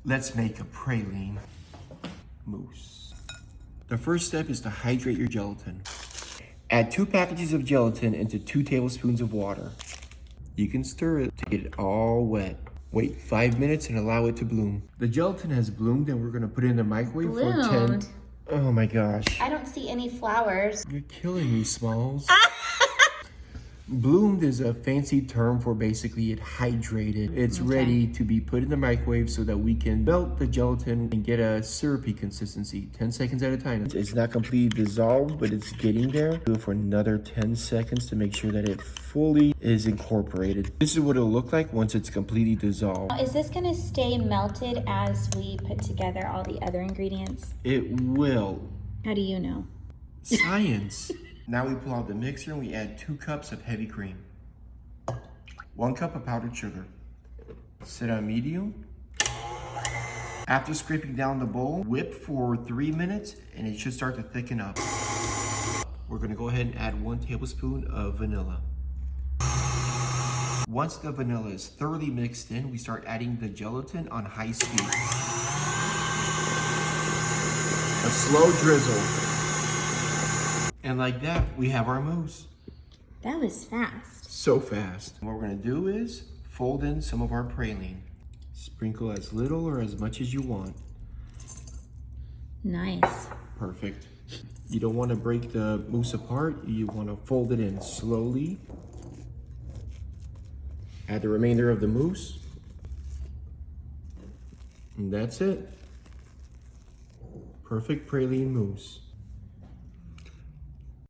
Let's make a praline mousse. The first step is to hydrate your gelatin. Add 2 packages of gelatin into 2 tablespoons of water. You can stir it to get it all wet. Wait 5 minutes and allow it to bloom. The gelatin has bloomed and we're gonna put it in the microwave for 10. Oh my gosh. I don't see any flowers. You're killing me, Smalls. Bloomed is a fancy term for basically it hydrated. It's ready to be put in the microwave so that we can melt the gelatin and get a syrupy consistency, 10 seconds at a time. It's not completely dissolved, but it's getting there. Do it for another 10 seconds to make sure that it fully is incorporated. This is what it'll look like once it's completely dissolved. Is this gonna stay melted as we put together all the other ingredients? It will. How do you know? Science. Now we pull out the mixer and we add 2 cups of heavy cream. 1 cup of powdered sugar. Set on medium. After scraping down the bowl, whip for 3 minutes and it should start to thicken up. We're gonna go ahead and add 1 tablespoon of vanilla. Once the vanilla is thoroughly mixed in, we start adding the gelatin on high speed. A slow drizzle. And like that, we have our mousse. That was fast. So fast. What we're gonna do is fold in some of our praline. Sprinkle as little or as much as you want. Nice. Perfect. You don't wanna break the mousse apart. You wanna fold it in slowly. Add the remainder of the mousse. And that's it. Perfect praline mousse.